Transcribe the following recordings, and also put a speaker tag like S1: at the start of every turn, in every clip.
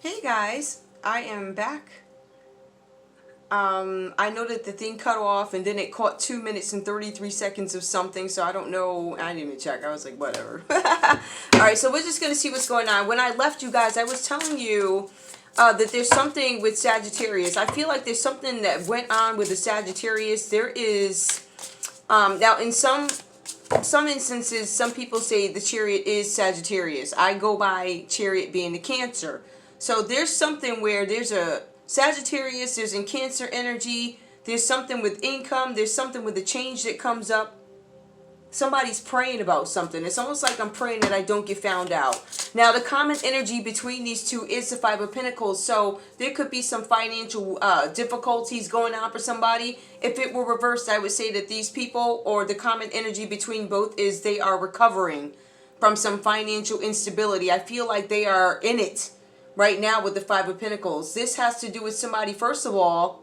S1: Hey guys, I am back. I know that the thing cut off and then it caught 2 minutes and 33 seconds of something, so I don't know. I didn't even check. I was like, whatever. Alright, so we're just going to see what's going on. When I left you guys, I was telling you that there's something with Sagittarius. I feel like there's something that went on with the Sagittarius. There is, now in some instances, some people say the Chariot is Sagittarius. I go by Chariot being the Cancer. So there's something where there's a Sagittarius, there's in Cancer energy, there's something with income, there's something with the change that comes up. Somebody's praying about something. It's almost like I'm praying that I don't get found out. Now, the common energy between these two is the Five of Pentacles. So there could be some financial difficulties going on for somebody. If it were reversed, I would say that these people, or the common energy between both, is they are recovering from some financial instability. I feel like they are in it right now with the Five of Pentacles. This has to do with somebody, first of all,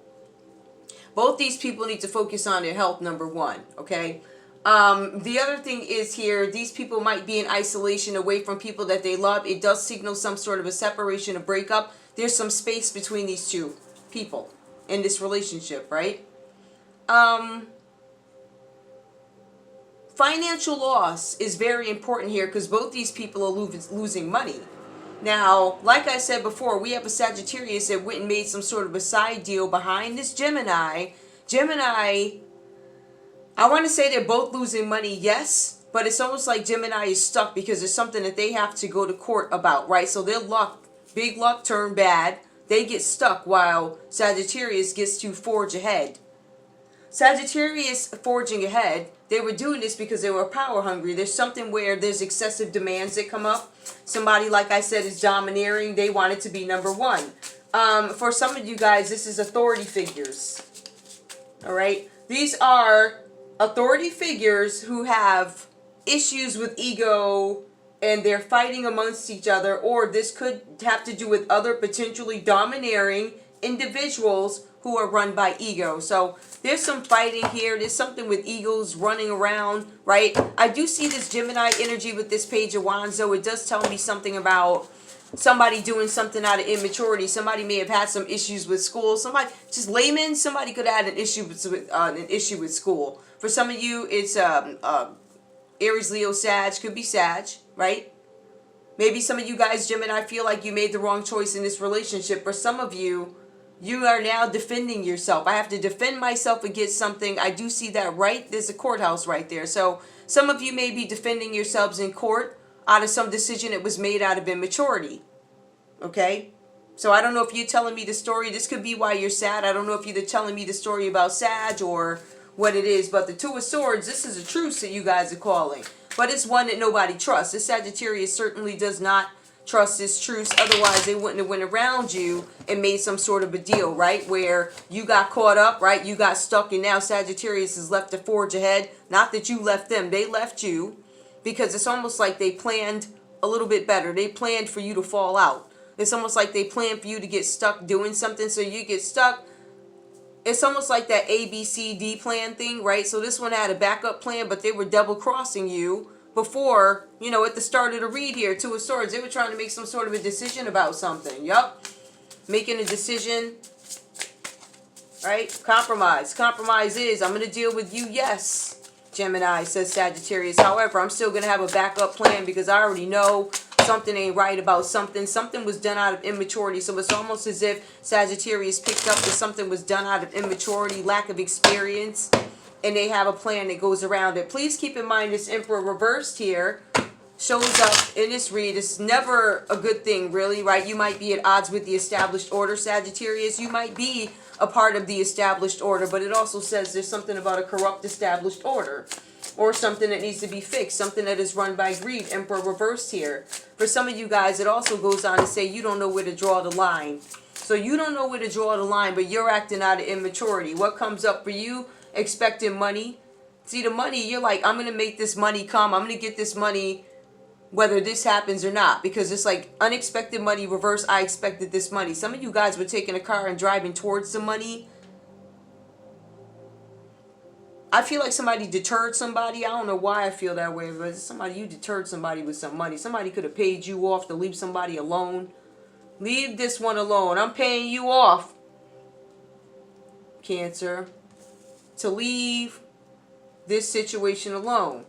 S1: both these people need to focus on their health, number one, okay? The other thing is here, these people might be in isolation away from people that they love. It does signal some sort of a separation, a breakup. There's some space between these two people in this relationship, right? Financial loss is very important here because both these people are losing money. Now, like I said before, we have a Sagittarius that went and made some sort of a side deal behind this Gemini. Gemini, I want to say they're both losing money, yes, but it's almost like Gemini is stuck because there's something that they have to go to court about, right? So their luck, big luck turned bad. They get stuck while Sagittarius gets to forge ahead. Sagittarius forging ahead, they were doing this because they were power hungry. There's something where there's excessive demands that come up. Somebody, like I said, is domineering. They want it to be number one. For some of you guys, this is authority figures. All right. These are authority figures who have issues with ego and they're fighting amongst each other, or this could have to do with other potentially domineering individuals who are run by ego. So there's some fighting here. There's something with egos running around, right? I do see this Gemini energy with this Page of Wands, though. It does tell me something about somebody doing something out of immaturity. Somebody may have had some issues with school. Somebody, just layman, somebody could have had an issue with school. For some of you, it's Aries, Leo, Sag. Could be Sag, right? Maybe some of you guys, Gemini, feel like you made the wrong choice in this relationship. For some of you, you are now defending yourself. I have to defend myself against something. I do see that, right? There's a courthouse right there. So some of you may be defending yourselves in court out of some decision that was made out of immaturity. Okay? So I don't know if you're telling me the story. This could be why you're sad. I don't know if you're telling me the story about Sag or what it is. But the Two of Swords, this is a truce that you guys are calling. But it's one that nobody trusts. This Sagittarius certainly does not trust this truce. Otherwise, they wouldn't have went around you and made some sort of a deal, right? Where you got caught up, right? You got stuck, and now Sagittarius is left to forge ahead. Not that you left them. They left you because it's almost like they planned a little bit better. They planned for you to fall out. It's almost like they planned for you to get stuck doing something, so you get stuck. It's almost like that ABCD plan thing, right? So this one had a backup plan, but they were double crossing you before, you know, at the start of the read here, Two of Swords. They were trying to make some sort of a decision about something. Yup. Making a decision. Right? Compromise. Compromise is, I'm going to deal with you, yes, Gemini, says Sagittarius. However, I'm still going to have a backup plan because I already know something ain't right about something. Something was done out of immaturity. So it's almost as if Sagittarius picked up that something was done out of immaturity, lack of experience, and they have a plan that goes around it. Please keep in mind this Emperor reversed here shows up in this read. It's never a good thing, really, right? You might be at odds with the established order, Sagittarius. You might be a part of the established order, but it also says there's something about a corrupt established order or something that needs to be fixed, something that is run by greed. Emperor reversed here. For some of you guys, it also goes on to say you don't know where to draw the line. So you don't know where to draw the line, but you're acting out of immaturity. What comes up for you? Expecting money. See, the money, you're like, I'm going to make this money come. I'm going to get this money whether this happens or not. Because it's like unexpected money reverse. I expected this money. Some of you guys were taking a car and driving towards the money. I feel like somebody deterred somebody. I don't know why I feel that way, but you deterred somebody with some money. Somebody could have paid you off to leave somebody alone. Leave this one alone. I'm paying you off, Cancer, to leave this situation alone.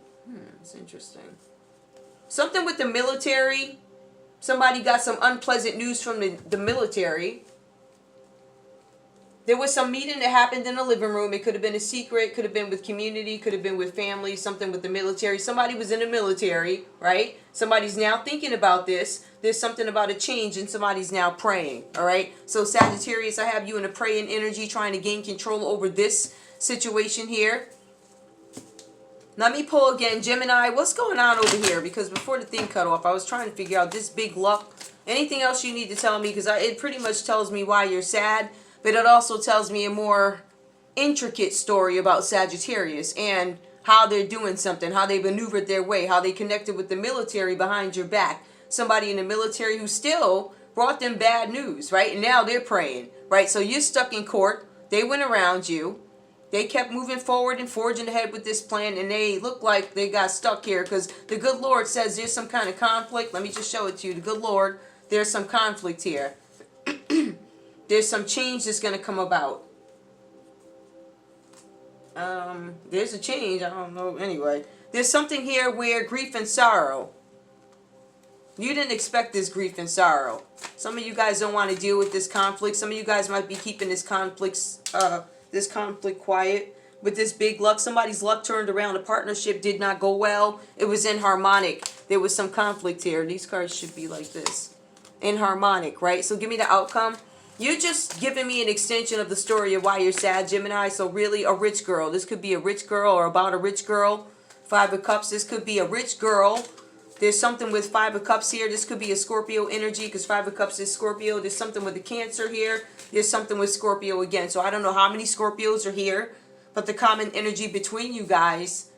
S1: It's interesting. Something with the military. Somebody got some unpleasant news from the military. There was some meeting that happened in the living room. It could have been a secret. Could have been with community. Could have been with family. Something with the military. Somebody was in the military, right? Somebody's now thinking about this. There's something about a change and somebody's now praying, all right? So Sagittarius, I have you in a praying energy trying to gain control over this situation here. Let me pull again. Gemini, what's going on over here? Because before the thing cut off, I was trying to figure out this big luck. Anything else you need to tell me? Because it pretty much tells me why you're sad. But it also tells me a more intricate story about Sagittarius and how they're doing something, how they maneuvered their way, how they connected with the military behind your back. Somebody in the military who still brought them bad news, right? And now they're praying, right? So you're stuck in court. They went around you. They kept moving forward and forging ahead with this plan, and they look like they got stuck here because the good Lord says there's some kind of conflict. Let me just show it to you. The good Lord, there's some conflict here. There's some change that's going to come about. There's a change. I don't know. Anyway, there's something here where grief and sorrow. You didn't expect this grief and sorrow. Some of you guys don't want to deal with this conflict. Some of you guys might be keeping this conflict quiet. With this big luck, somebody's luck turned around. A partnership did not go well. It was inharmonic. There was some conflict here. These cards should be like this. Inharmonic, right? So give me the outcome. You're just giving me an extension of the story of why you're sad, Gemini. So really, a rich girl. This could be a rich girl or about a rich girl. Five of Cups. This could be a rich girl. There's something with Five of Cups here. This could be a Scorpio energy because Five of Cups is Scorpio. There's something with the Cancer here. There's something with Scorpio again. So I don't know how many Scorpios are here, but the common energy between you guys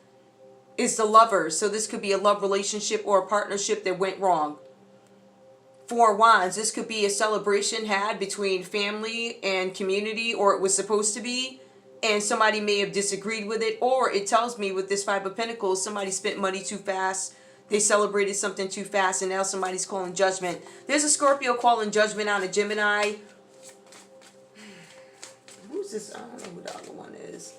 S1: is the lovers. So this could be a love relationship or a partnership that went wrong. Four of Wands. This could be a celebration had between family and community, or it was supposed to be, and somebody may have disagreed with it. Or it tells me with this Five of Pentacles, somebody spent money too fast. They celebrated something too fast, and now somebody's calling judgment. There's a Scorpio calling judgment on a Gemini. Who's this? I don't know who the other one is.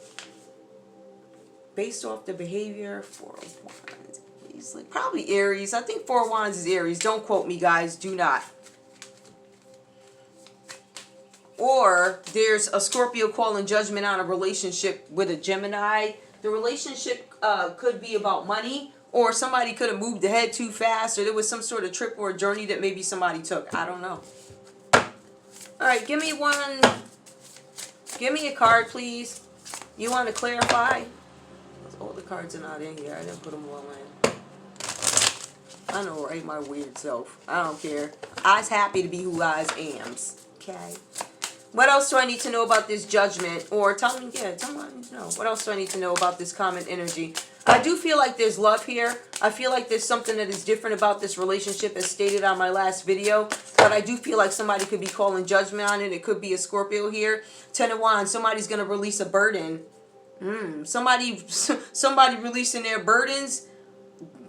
S1: Based off the behavior, Four of Wands. Like probably Aries. I think Four of Wands is Aries. Don't quote me, guys. Do not. Or there's a Scorpio calling judgment on a relationship with a Gemini. The relationship could be about money, or somebody could have moved ahead too fast, or there was some sort of trip or a journey that maybe somebody took. I don't know. All right, give me one. Give me a card, please. You want to clarify? All the cards are not in here. I didn't put them all in. I know, right? My weird self. I don't care. I's happy to be who I's ams. Okay. What else do I need to know about this judgment? Or tell me, yeah, tell me what I need to know. What else do I need to know about this common energy? I do feel like there's love here. I feel like there's something that is different about this relationship as stated on my last video. But I do feel like somebody could be calling judgment on it. It could be a Scorpio here. Ten of Wands. Somebody's going to release a burden. Somebody releasing their burdens.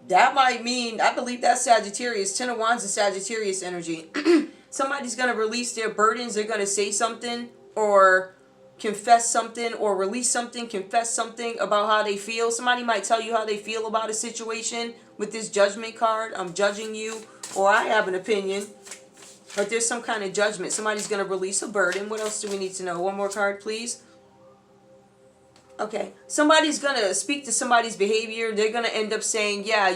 S1: That might mean, I believe that's Sagittarius. Ten of Wands is Sagittarius energy. Somebody's going to release their burdens. They're going to say something or confess something or release something, confess something about how they feel. Somebody might tell you how they feel about a situation with this judgment card. I'm judging you, or I have an opinion. But there's some kind of judgment. Somebody's going to release a burden. What else do we need to know? One more card, please. Okay, somebody's going to speak to somebody's behavior. They're going to end up saying, yeah,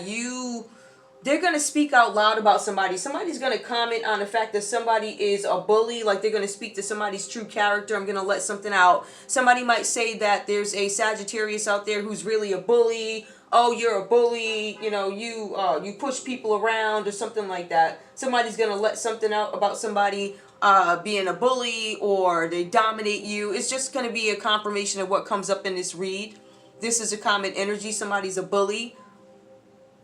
S1: they're going to speak out loud about somebody. Somebody's going to comment on the fact that somebody is a bully. Like they're going to speak to somebody's true character. I'm going to let something out. Somebody might say that there's a Sagittarius out there who's really a bully. Oh, you're a bully. You know, you push people around or something like that. Somebody's going to let something out about somebody being a bully, or they dominate you. It's just going to be a confirmation of what comes up in this read. This is a common energy. Somebody's a bully.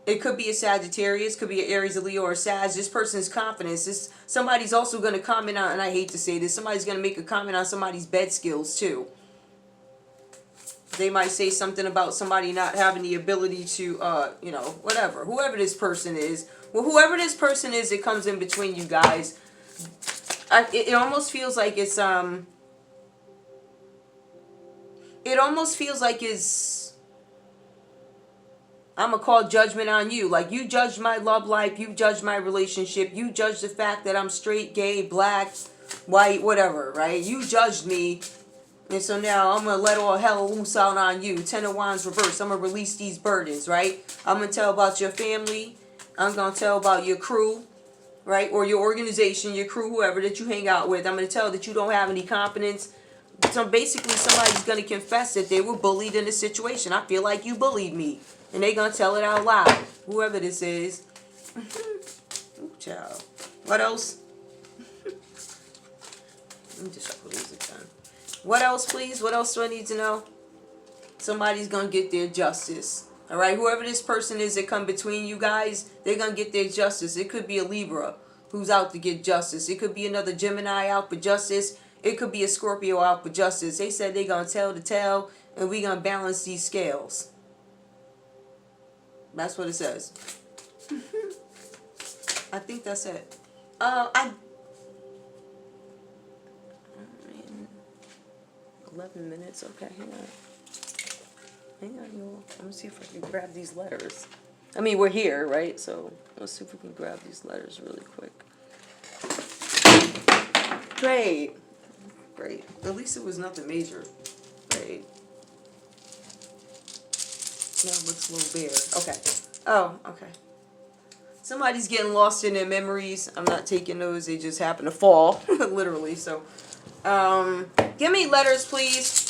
S1: It could be a Sagittarius, could be an Aries, a Leo, or a Sag. This person's confidence. Somebody's also going to comment on, and I hate to say this, somebody's going to make a comment on somebody's bed skills too. They might say something about somebody not having the ability to, you know, whatever. Whoever this person is. Well, whoever this person is that comes in between you guys, It almost feels like it's it almost feels like it's, I'm gonna call judgment on you. Like, you judged my love life, you judged my relationship, you judged the fact that I'm straight, gay, black, white, whatever, right? You judged me, and so now I'm gonna let all hell loose out on you. Ten of Wands reverse. I'm gonna release these burdens, right? I'm gonna tell about your family. I'm gonna tell about your crew, right? Or your organization, your crew, whoever that you hang out with. I'm gonna tell that you don't have any confidence. So basically, somebody's gonna confess that they were bullied in a situation. I feel like you bullied me, and they're gonna tell it out loud. Whoever this is. Ooh, child. What else? Let me just shuffle these again. What else, please? What else do I need to know? Somebody's gonna get their justice. All right, whoever this person is that come between you guys, they're gonna get their justice. It could be a Libra who's out to get justice. It could be another Gemini out for justice. It could be a Scorpio out for justice. They said they're gonna tell the tale, and we're gonna balance these scales. That's what it says. I think that's it. 11 minutes. Okay, hang on. Hang on, y'all. Let me see if I can grab these letters. I mean, we're here, right? So let's see if we can grab these letters really quick. Great. Great. At least it was nothing major. Great. No, it looks a little bare. Okay. Oh, okay. Somebody's getting lost in their memories. I'm not taking those. They just happen to fall, literally. So, give me letters, please.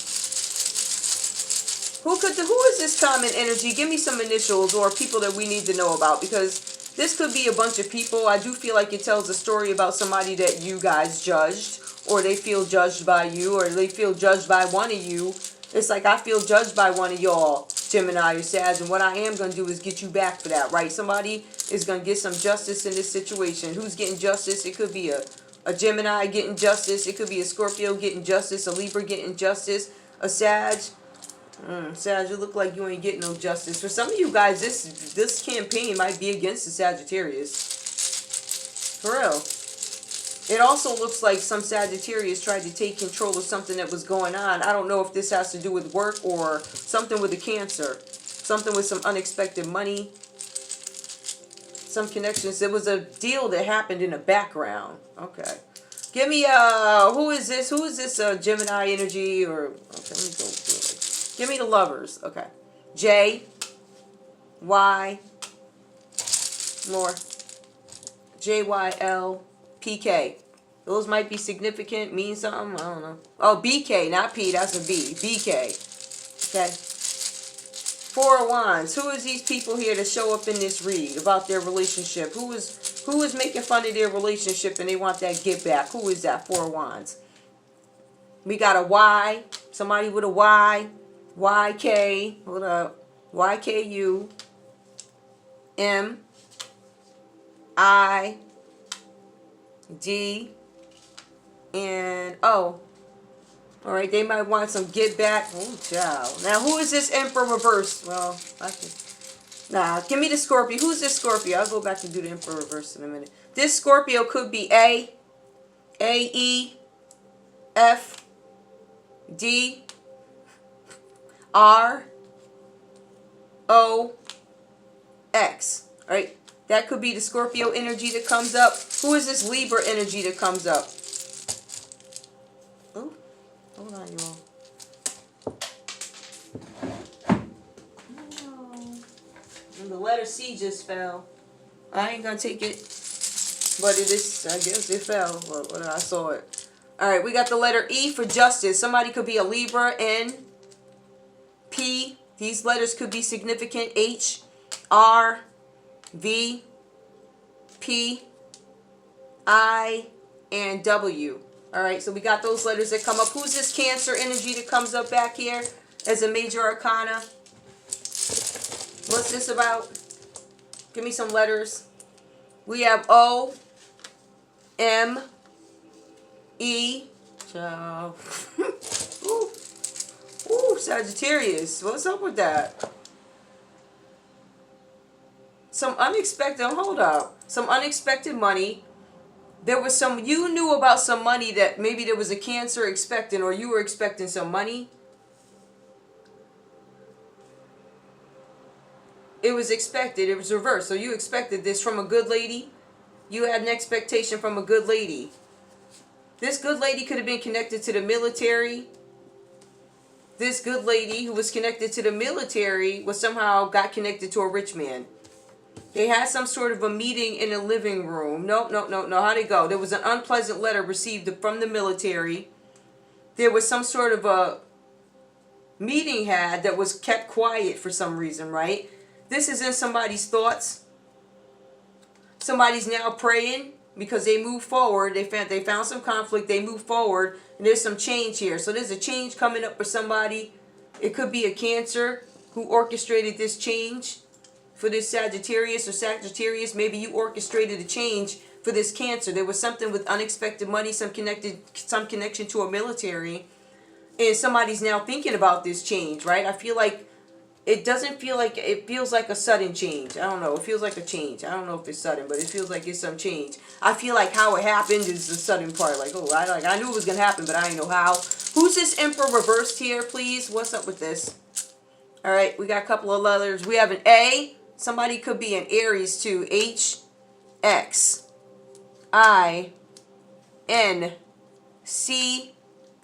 S1: Who is this common energy? Give me some initials or people that we need to know about, because this could be a bunch of people. I do feel like it tells a story about somebody that you guys judged, or they feel judged by you, or they feel judged by one of you. It's like, I feel judged by one of y'all, Gemini or Sag, and what I am going to do is get you back for that, right? Somebody is going to get some justice in this situation. Who's getting justice? It could be a Gemini getting justice. It could be a Scorpio getting justice, a Libra getting justice, a Sag. Sag, you look like you ain't getting no justice. For some of you guys, this campaign might be against the Sagittarius. For real. It also looks like some Sagittarius tried to take control of something that was going on. I don't know if this has to do with work or something with the Cancer. Something with some unexpected money. Some connections. There was a deal that happened in the background. Okay. Give me, who is this? Who is this, Gemini energy? Or, okay, let me go through it. Give me the lovers. Okay. J. Y. More. JYL. PK. Those might be significant, mean something. I don't know. Oh, BK, not P. That's a B. BK. Okay. Four of Wands. Who is these people here to show up in this read about their relationship? Who is making fun of their relationship and they want that get back? Who is that? Four of Wands. We got a Y. Somebody with a Y. YK. Hold up. YKU. M. I. D. And O. All right, they might want some get back. Oh, child. Now, who is this Emperor reverse? Well, I can. Nah, give me the Scorpio. Who's this Scorpio? I'll go back and do the Emperor reverse in a minute. This Scorpio could be A, E, F, D, R, O, X. All right, that could be the Scorpio energy that comes up. Who is this Libra energy that comes up? Oh, hold on, y'all. And the letter C just fell. I ain't gonna take it, but it is. I guess it fell. Well, I saw it. All right, we got the letter E for justice. Somebody could be a Libra. N, P. These letters could be significant. H, R, V, P, I, and W. All right, so we got those letters that come up. Who's this Cancer energy that comes up back here as a major arcana? What's this about? Give me some letters. We have O, M, E. Ciao. Ooh. Ooh, Sagittarius. What's up with that? Some unexpected, hold up. Some unexpected money. There was some, you knew about some money that maybe there was a Cancer expecting, or you were expecting some money. It was expected. It was reversed. So you expected this from a good lady. You had an expectation from a good lady. This good lady could have been connected to the military. This good lady who was connected to the military was somehow got connected to a rich man. They had some sort of a meeting in a living room. No. How'd it go? There was an unpleasant letter received from the military. There was some sort of a meeting had that was kept quiet for some reason, right? This is in somebody's thoughts. Somebody's now praying because they moved forward. They found some conflict. They moved forward. And there's some change here. So there's a change coming up for somebody. It could be a Cancer who orchestrated this change for this Sagittarius or Sagittarius. Maybe you orchestrated a change for this Cancer. There was something with unexpected money, some connection to a military. And somebody's now thinking about this change, right? I feel like it doesn't feel like, it feels like a sudden change. I don't know. It feels like a change. I don't know if it's sudden, but it feels like it's some change. I feel like how it happened is the sudden part. Like, oh, I knew it was going to happen, but I didn't know how. Who's this Emperor reversed here, please? What's up with this? All right, we got a couple of letters. We have an A. Somebody could be an Aries too. H, X, I, N, C.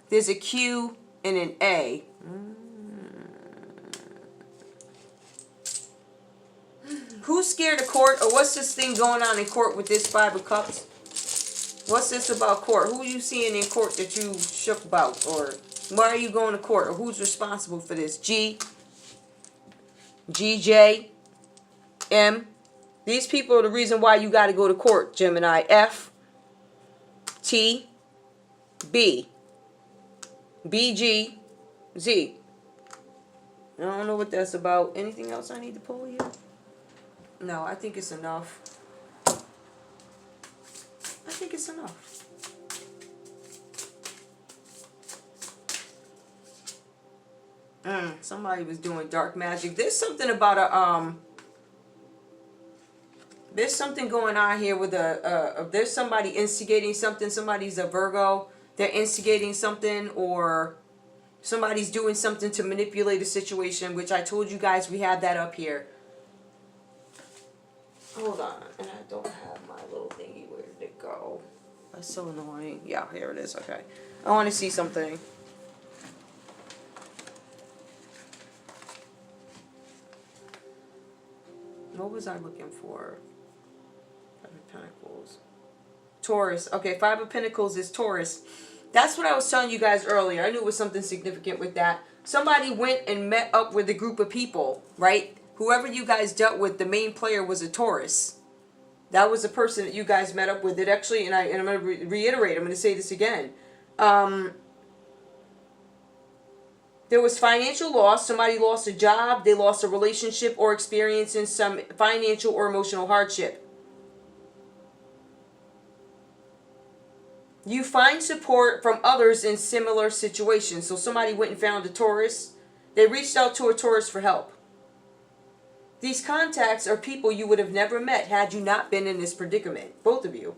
S1: There's a Q and an A. Who's scared of court? Or what's this thing going on in court with this Five of Cups? What's this about court? Who are you seeing in court that you shook about? Or why are you going to court? Or who's responsible for this? G, J, M. These people are the reason why you got to go to court, Gemini. F, T, B, G, Z. I don't know what that's about. Anything else I need to pull here? No, I think it's enough. I think it's enough. Somebody was doing dark magic. There's something about a there's something going on here with there's somebody instigating something. Somebody's a Virgo. They're instigating something, or somebody's doing something to manipulate a situation, which I told you guys we had that up here. Hold on, and I don't have my little thingy. Where did it go? That's so annoying. Yeah, here it is. Okay. I want to see something. What was I looking for? Five of Pentacles. Taurus. Okay, Five of Pentacles is Taurus. That's what I was telling you guys earlier. I knew it was something significant with that. Somebody went and met up with a group of people, right? Whoever you guys dealt with, the main player was a Taurus. That was the person that you guys met up with. It actually, and I'm going to reiterate, I'm going to say this again. There was financial loss. Somebody lost a job. They lost a relationship or experiencing some financial or emotional hardship. You find support from others in similar situations. So somebody went and found a Taurus. They reached out to a Taurus for help. These contacts are people you would have never met had you not been in this predicament. Both of you.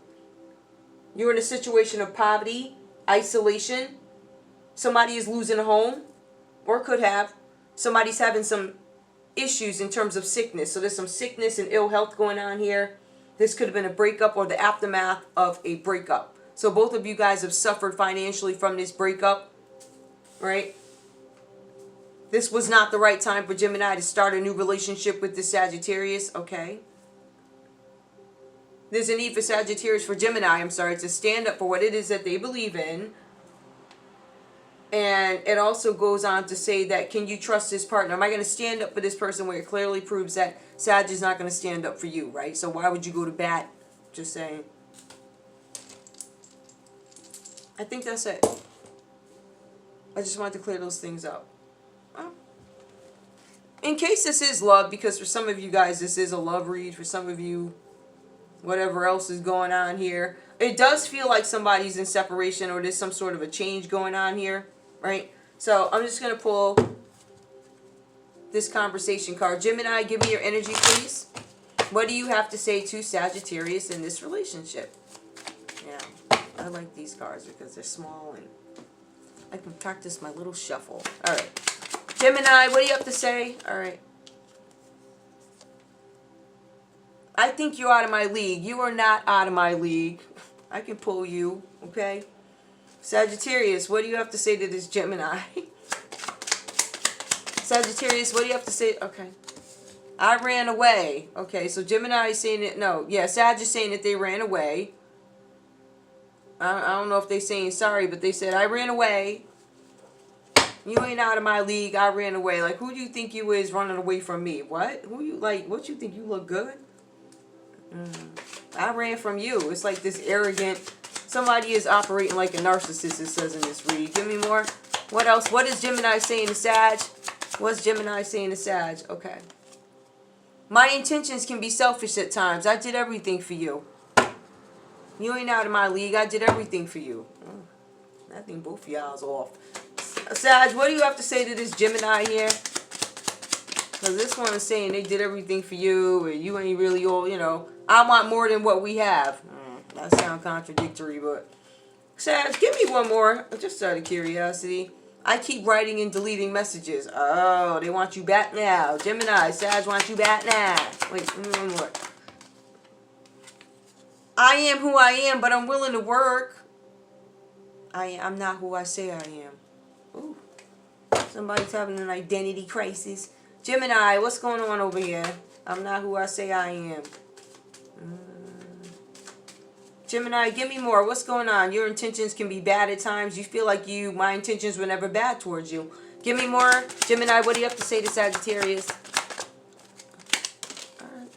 S1: You're in a situation of poverty, isolation. Somebody is losing a home, or could have. Somebody's having some issues in terms of sickness. So there's some sickness and ill health going on here. This could have been a breakup or the aftermath of a breakup. So both of you guys have suffered financially from this breakup, right? This was not the right time for Gemini to start a new relationship with this Sagittarius, okay? There's a need for Sagittarius, for Gemini, I'm sorry, to stand up for what it is that they believe in. And it also goes on to say that, can you trust this partner? Am I going to stand up for this person, where it clearly proves that Sag is not going to stand up for you, right? So why would you go to bat? Just saying. I think that's it. I just wanted to clear those things up. In case this is love, because for some of you guys this is a love read, for some of you whatever else is going on here, it does feel like somebody's in separation, or there's some sort of a change going on here, right? So I'm just going to pull this conversation card. Gemini, give me your energy, please. What do you have to say to Sagittarius in this relationship? Yeah. I like these cards because they're small and I can practice my little shuffle. Alright. Gemini, what do you have to say? Alright. I think you're out of my league. You are not out of my league. I can pull you, okay? Sagittarius, what do you have to say to this Gemini? Sagittarius, what do you have to say? Okay. I ran away. Okay, so Gemini is saying it. No, yeah, Sag is saying that they ran away. I don't know if they're saying sorry, but they said, I ran away. You ain't out of my league. I ran away. Like, who do you think you is running away from me? What? Who you, like, what you think? You look good? I ran from you. It's like this arrogant, somebody is operating like a narcissist, it says in this read. Give me more. What else? What is Gemini saying to Sag? What's Gemini saying to Sag? Okay. My intentions can be selfish at times. I did everything for you. You ain't out of my league. I did everything for you. I think both of y'all's off. Sag, what do you have to say to this Gemini here? Because this one is saying they did everything for you, and you ain't really all, you know. I want more than what we have. That sounds contradictory, but... Sag, give me one more. Just out of curiosity. I keep writing and deleting messages. Oh, they want you back now. Gemini, Sag wants you back now. Wait, give me one more. I am who I am, but I'm willing to work. I'm not who I say I am. Ooh. Somebody's having an identity crisis. Gemini, what's going on over here? I'm not who I say I am. Gemini, give me more. What's going on? Your intentions can be bad at times. You feel like my intentions were never bad towards you. Give me more. Gemini, what do you have to say to Sagittarius? Alright.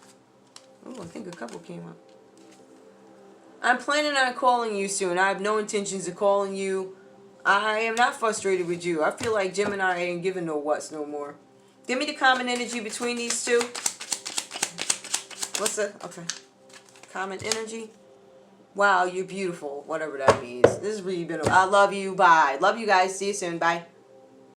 S1: Oh, I think a couple came up. I'm planning on calling you soon. I have no intentions of calling you. I am not frustrated with you. I feel like Gemini ain't giving no what's no more. Give me the common energy between these two. What's the... Okay. Common energy. Wow, you're beautiful. Whatever that means. This has really been... I love you. Bye. Love you guys. See you soon. Bye.